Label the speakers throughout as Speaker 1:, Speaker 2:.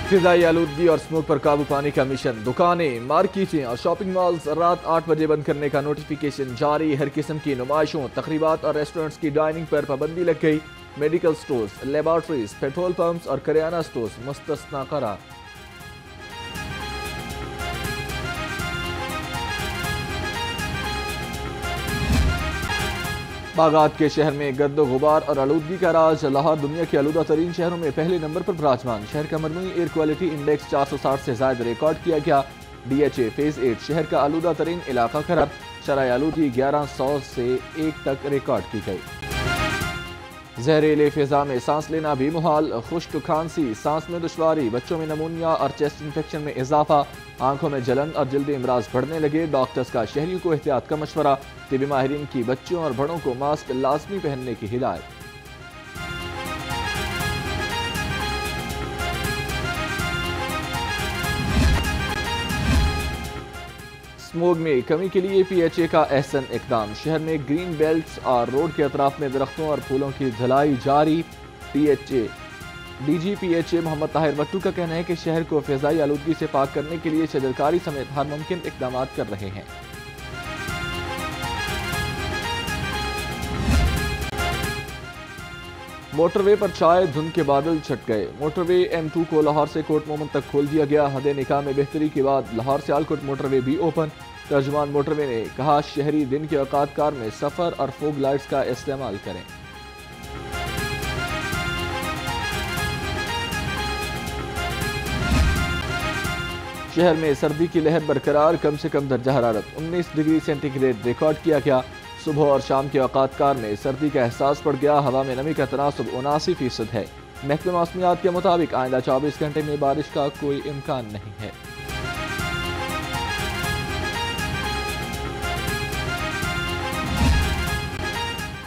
Speaker 1: फिजाई आलूदगी और स्मोक पर काबू पाने का मिशन। दुकानें, मार्केटें और शॉपिंग मॉल्स रात 8 बजे बंद करने का नोटिफिकेशन जारी। हर किस्म की नुमाइशों, तकरीबात और रेस्टोरेंट्स की डाइनिंग पर पाबंदी लग गई। Medical stores, laboratories, petrol pumps और करियाना स्टोर्स मुस्तस्ना करार। बागात के शहर में गर्द गुबार और आलूदगी का राज। लाहौर दुनिया के आलूदा तरीन शहरों में पहले नंबर पर विराजमान। शहर का मजमूई एयर क्वालिटी इंडेक्स 460 से ज्यादा रिकॉर्ड किया गया। DHA फेज 8 शहर का आलूदा तरीन इलाका करार। शराय आलूदगी 1100 से 1 तक रिकॉर्ड की गई। जहरीले फिजा में सांस लेना भी मुहाल। खुश्क खांसी, सांस में दुश्वारी, बच्चों में नमूनिया और चेस्ट इन्फेक्शन में इजाफा। आंखों में जलन और जल्दी इमराज बढ़ने लगे। डॉक्टर्स का शहरियों को एहतियात का मशवरा। तिबी माहिरीन की बच्चों और बड़ों को मास्क लाजमी पहनने की हिदायत। स्मोग में कमी के लिए PHA का अहसन इकदाम। शहर में ग्रीन बेल्ट्स और रोड के अतराफ में दरख्तों और फूलों की धुलाई जारी। DG PHA मोहम्मद ताहिर बट्टू का कहना है कि शहर को फिजाई आलूदगी से पाक करने के लिए शजरकारी समेत हर मुमकिन इकदाम कर रहे हैं। मोटरवे पर छाए धुंध के बादल छट गए। मोटरवे M2 को लाहौर से कोट मोहम्मद तक खोल दिया गया। हद निकाह में बेहतरी के बाद लाहौर से आलकोट मोटरवे भी ओपन। तर्जुमान मोटरवे ने कहा, शहरी दिन के औकात कार में सफर और फोग लाइट्स का इस्तेमाल करें। शहर में सर्दी की लहर बरकरार। कम से कम दर्जा हरारत 19 डिग्री सेंटीग्रेड रिकॉर्ड किया गया। सुबह और शाम के औकात कार में सर्दी का एहसास पड़ गया। हवा में नमी का तनासुब 79% है। महकमे मौसमियात के मुताबिक आइंदा 24 घंटे में बारिश का कोई इम्कान नहीं है।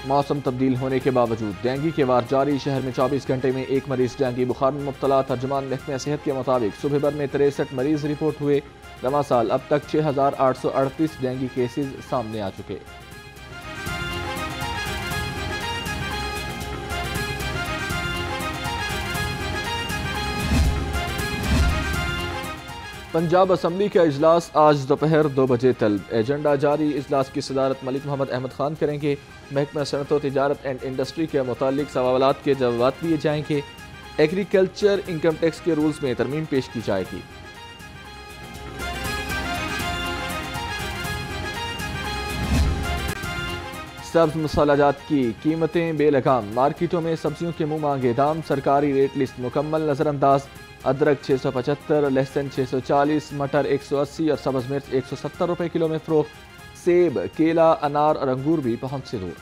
Speaker 1: मौसम तब्दील होने के बावजूद डेंगू के वार जारी। शहर में 24 घंटे में 1 मरीज डेंगू बुखार में मुब्तला। तर्जुमान महकमे सेहत के मुताबिक सुबह भर में 63 मरीज रिपोर्ट हुए। रवा साल अब तक 6838 डेंगू केसेज सामने आ चुके। पंजाब असम्बली का इजलास आज दोपहर 2 बजे तलब। एजेंडा जारी। इजलास की सदारत मलिक मोहम्मद अहमद खान करेंगे। महकमा सनअत व तिजारत एंड इंडस्ट्री के मुतालिक सवालात के जवाब दिए जाएंगे। एग्रीकल्चर इनकम टैक्स के रूल्स में तरमीम पेश की जाएगी। सब्ज मसालाजात की कीमतें बेलगाम। मार्केटों में सब्जियों के मुंह मांगे दाम। सरकारी रेट लिस्ट मुकम्मल नजरअंदाज। अदरक 675, लहसुन 640, मटर 180 और सब्ज मिर्च 170 रुपए किलो में फरोख्त। सेब, केला, अनार और अंगूर भी पहुंच से दूर।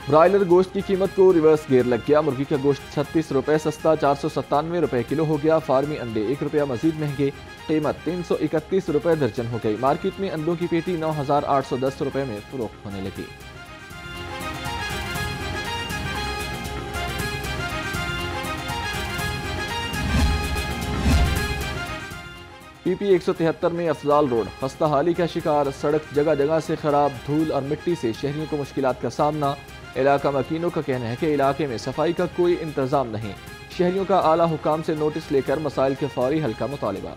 Speaker 1: ब्रायलर गोश्त की कीमत को रिवर्स गेयर लग गया। मुर्गी का गोश्त 36 रुपए सस्ता 497 रुपए किलो हो गया। फार्मी अंडे 1 रुपया मजीद महंगे। कीमत 331 रुपए दर्जन हो गई। मार्केट में अंडों की पेटी 9810 रुपए में फरोख्त होने लगी। PP 173 में अफजाल रोड खस्ता हाली का शिकार। सड़क जगह जगह से खराब। धूल और मिट्टी से शहरियों को मुश्किलात का सामना। इलाका मकीनों का कहना है कि इलाके में सफाई का कोई इंतजाम नहीं। शहरियों का आला हुकाम से नोटिस लेकर मसाइल के फौरी हल का मुतालिबा।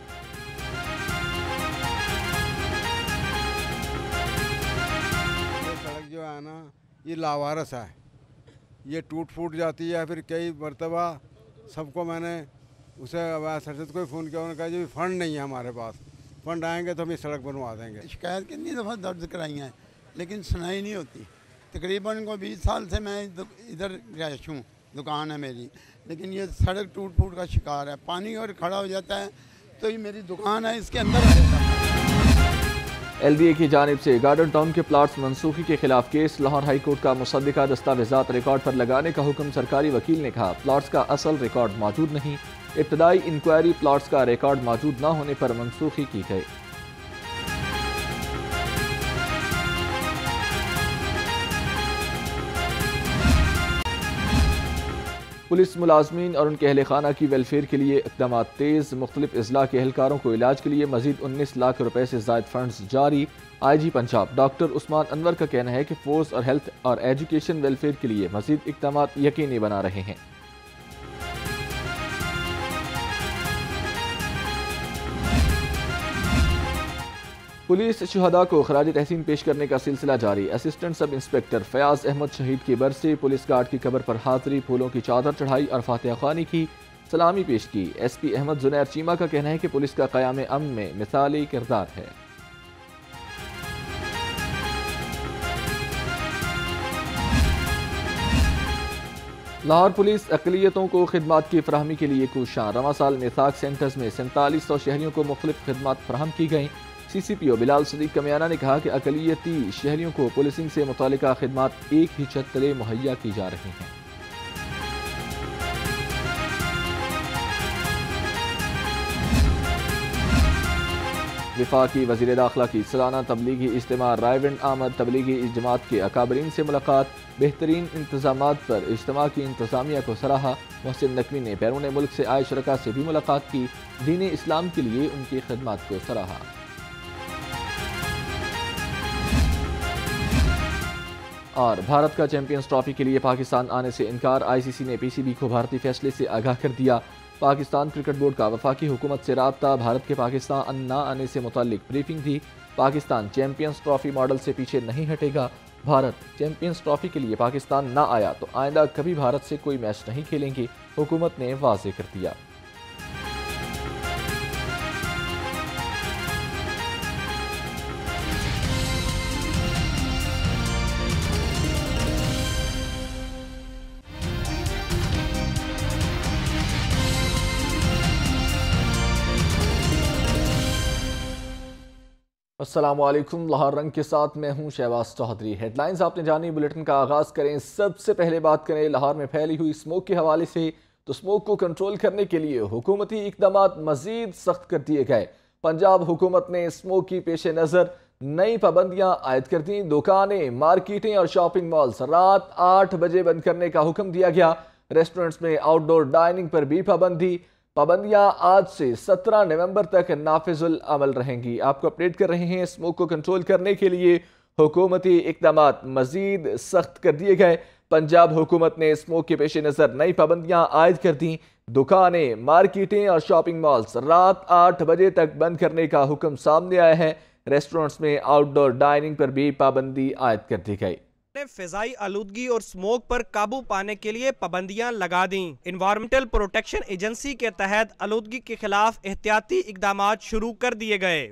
Speaker 2: ये सड़क जो है ना, ये लावारस है। ये टूट फूट जाती है। फिर कई मरतबा सबको मैंने उसे सरजद को फ़ोन किया। उन्होंने कहा जी फ़ंड नहीं है हमारे पास। फ़ंड आएंगे तो हम ये सड़क बनवा देंगे।
Speaker 3: शिकायत कितनी दफ़ा दर्ज कराई हैं लेकिन सुनाई नहीं होती। तकरीबन को 20 साल से मैं इधर रह हूँ, दुकान है मेरी, लेकिन ये सड़क टूट फूट का शिकार है। पानी और खड़ा हो जाता है तो ये मेरी दुकान है, इसके अंदर आ जाता है।
Speaker 1: LDA की जानिब से गार्डन टाउन के प्लाट्स मनसूखी के खिलाफ केस। लाहौर हाई कोर्ट का मुसद्दिका दस्तावेजात रिकॉर्ड पर लगाने का हुक्म। सरकारी वकील ने कहा, प्लाट्स का असल रिकॉर्ड मौजूद नहीं। इब्तदाई इंक्वायरी प्लाट्स का रिकॉर्ड मौजूद न होने पर मनसूखी की गई। पुलिस मुलाजमीन और उनके अहल खाना की वेलफेयर के लिए इक़दाम तेज़। मुख्तलिफ अजला के एहलकारों को इलाज के लिए मजीद 19 लाख रुपए से ज़ायद फंड्स जारी। IG पंजाब डॉक्टर उस्मान अनवर का कहना है कि फोर्स और हेल्थ और एजुकेशन वेलफेयर के लिए मजीद इक़दाम यकीनी बना रहे हैं। पुलिस शुहदा को खराज तहसीन पेश करने का सिलसिला जारी। Assistant sub inspector Fayaz Ahmad शहीद की बरसे पुलिस गार्ड की कब्र पर हाजिरी, फूलों की चादर चढ़ाई और फातिहा ख्वानी की, सलामी पेश की। SP अहमद जुनैर चीमा का कहना है कि पुलिस का क़याम अमन में मिसाली किरदार है। लाहौर पुलिस अक़लियतों को खिदमात की फराहमी के लिए कोशां। रवा साल मिसाक सेंटर्स में 4700 शहरियों को मुख्तलिफ खिदमात फराहम की गई। CCPO बिलाल सदीक कमियाना ने कहा कि अक़लियती शहरियों को पुलिसिंग से मुतालिका खिदमात एक ही छत तले मुहैया की जा रही हैं। वफाकी वज़ीर दाखिला की सालाना तबलीगी इज्तिमा रायविंड आमद। तबलीगी जमात के अकाबरीन से मुलाकात, बेहतरीन इंतजामात पर इज्तिमा की इंतजामिया को सराहा। मोहसिन नकवी ने बैरून मुल्क से आए शुरका से भी मुलाकात की, दीन इस्लाम के लिए उनकी खिदमत को सराहा। और भारत का चैंपियंस ट्रॉफी के लिए पाकिस्तान आने से इनकार। ICC ने PCB को भारतीय फैसले से आगाह कर दिया। पाकिस्तान क्रिकेट बोर्ड का वफाकी हुकूमत से राब्ता, भारत के पाकिस्तान न आने से मुताल्लिक ब्रीफिंग थी। पाकिस्तान चैंपियंस ट्रॉफी मॉडल से पीछे नहीं हटेगा। भारत चैंपियंस ट्रॉफी के लिए पाकिस्तान न आया तो आइंदा कभी भारत से कोई मैच नहीं खेलेंगे, हुकूमत ने वाज़ेह कर दिया। अस्सलामुअलैकुम, लाहौर रंग के साथ मैं हूं शहबाज चौधरी। हेडलाइंस आपने जानी, बुलेटिन का आगाज़ करें। सबसे पहले बात करें लाहौर में फैली हुई स्मोक के हवाले से, तो स्मोक को कंट्रोल करने के लिए हुकूमती इक़दामात मज़ीद सख्त कर दिए गए। पंजाब हुकूमत ने स्मोक की पेश नज़र नई पाबंदियाँ आयद कर दी। दुकानें, मार्केटें और शॉपिंग मॉल्स रात 8 बजे बंद करने का हुक्म दिया गया। रेस्टोरेंट्स में आउटडोर डाइनिंग पर भी पाबंदी। पाबंदियां आज से 17 नवंबर तक नाफिजुल अमल रहेंगी। आपको अपडेट कर रहे हैं। स्मोक को कंट्रोल करने के लिए हुकूमती इक़दामात मजीद सख्त कर दिए गए। पंजाब हुकूमत ने स्मोक के पेश नज़र नई पाबंदियां आयद कर दी। दुकानें, मार्केटें और शॉपिंग मॉल्स रात 8 बजे तक बंद करने का हुक्म सामने आया है। रेस्टोरेंट्स में आउटडोर डाइनिंग पर भी पाबंदी आयद कर दी गई।
Speaker 4: फिजाई आलूदगी और स्मोक पर काबू पाने के लिए पाबंदियां लगा दी। इन्वायरमेंटल प्रोटेक्शन एजेंसी के तहत आलूदगी के खिलाफ एहतियाती इक़दामात शुरू कर दिए गए।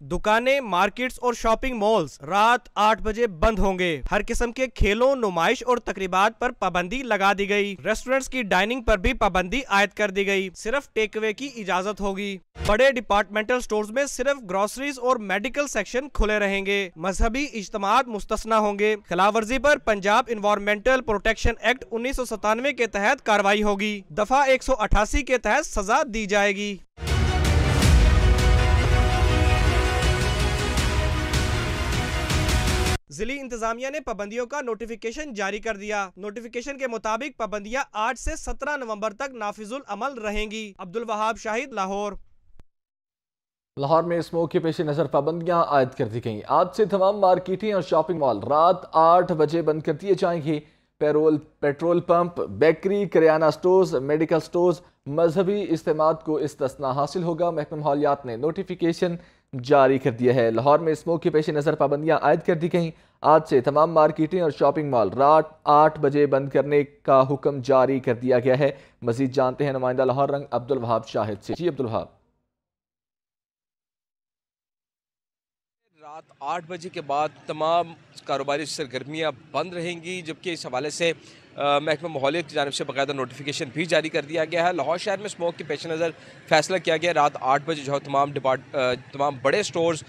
Speaker 4: दुकानें, मार्केट्स और शॉपिंग मॉल्स रात 8 बजे बंद होंगे। हर किस्म के खेलों, नुमाइश और तकरीबात पर पाबंदी लगा दी गई। रेस्टोरेंट्स की डाइनिंग पर भी पाबंदी आयद कर दी गई। सिर्फ टेक अवे की इजाजत होगी। बड़े डिपार्टमेंटल स्टोर्स में सिर्फ ग्रोसरीज और मेडिकल सेक्शन खुले रहेंगे। मजहबी इज्तिमात मुस्तस्ना होंगे। खिलाफवर्जी पर पंजाब इन्वायरमेंटल प्रोटेक्शन एक्ट 1997 के तहत कार्रवाई होगी। दफा 188 के तहत सजा दी जाएगी। जिली इंतजामिया ने पाबंदियों का नोटिफिकेशन जारी कर दिया। नोटिफिकेशन के मुताबिक पाबंदियां 8 से 17 नवंबर तक नाफिजुल अमल रहेंगी। अब्दुल वहाब शाहिद, लाहौर।
Speaker 1: लाहौर में स्मोक के पेश नज़र पाबंदियां आयद कर दी गई। आज से तमाम मार्केटें और शॉपिंग मॉल रात 8 बजे बंद कर दिए जाएंगे। पेट्रोल पंप, बेकरी, किराना स्टोर्स, मेडिकल स्टोर्स, मजहबी इज्तिमात को इस्तिस्ना हासिल होगा। महकमा माहौलियात ने नोटिफिकेशन जारी कर दिया है। लाहौर में स्मोक के पेश नज़र पाबंदियां आयद कर दी गई। आज से तमाम मार्केटें और शॉपिंग मॉल रात 8 बजे बंद करने का हुक्म जारी कर दिया गया है। मजीद जानते हैं नुमाइंदा लाहौर रंग अब्दुल वहाब शाहिद से। जी अब्दुल वहाब।
Speaker 5: रात 8 बजे के बाद तमाम कारोबारी सरगर्मियाँ बंद रहेंगी, जबकि इस हवाले से महकमा माहौलियत की जानिब से बाकायदा नोटिफिकेशन भी जारी कर दिया गया है। लाहौर शहर में स्मोक के पेश नज़र फैसला किया गया रात 8 बजे जो है तमाम बड़े स्टोर्स,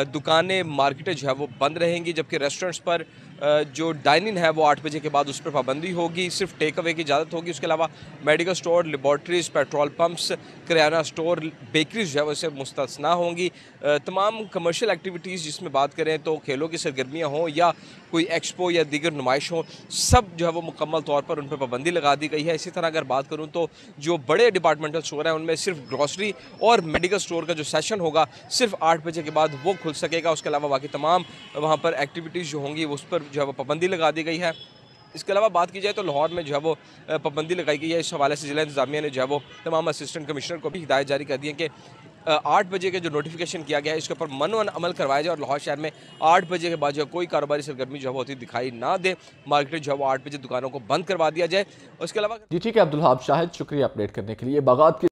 Speaker 5: दुकानें, मार्केटें जो है वो बंद रहेंगी, जबकि रेस्टोरेंट्स पर जो डाइनिंग है वो 8 बजे के बाद उस पर पाबंदी होगी, सिर्फ टेक अवे की इजाज़त होगी। उसके अलावा medical store, laboratories, petrol pumps, किराना स्टोर, बेकरीज जो है वैसे मुस्तस्ना होंगी। तमाम कमर्शियल एक्टिविटीज़ जिसमें बात करें तो खेलों की सरगर्मियाँ हों या कोई एक्सपो या दीगर नुमाइश हो, सब जो है वो मुकम्मल तौर पर उन पर पाबंदी लगा दी गई है। इसी तरह अगर बात करूँ तो जो बड़े डिपार्टमेंटल स्टोर हैं उनमें सिर्फ ग्रॉसरी और मेडिकल स्टोर का जो सेशन होगा सिर्फ 8 बजे के बाद वो खुल सकेगा। उसके अलावा बाकी तमाम वहाँ पर एक्टिविटीज़ जो होंगी उस पर जो है वो पाबंदी लगा दी गई है। इसके अलावा बात की जाए तो लाहौर में जो है वो पाबंदी लगाई गई है। इस हवाले से ज़िला इंतज़ामिया ने जो है वो तमाम असिस्टेंट कमिश्नर को भी हिदायत जारी कर दी है कि 8 बजे के जो नोटिफिकेशन किया गया है इसके ऊपर मनोन अमल करवाया जाए और लाहौर शहर में 8 बजे के बाद जो कोई कारोबारी सरगर्मी जो है वो होती दिखाई ना दे। मार्केट जो है वो 8 बजे दुकानों को बंद करवा दिया जाए। उसके अलावा
Speaker 1: जी ठीक है, अब्दुल वहाब शाहिद, शुक्रिया अपडेट करने के लिए। बागात की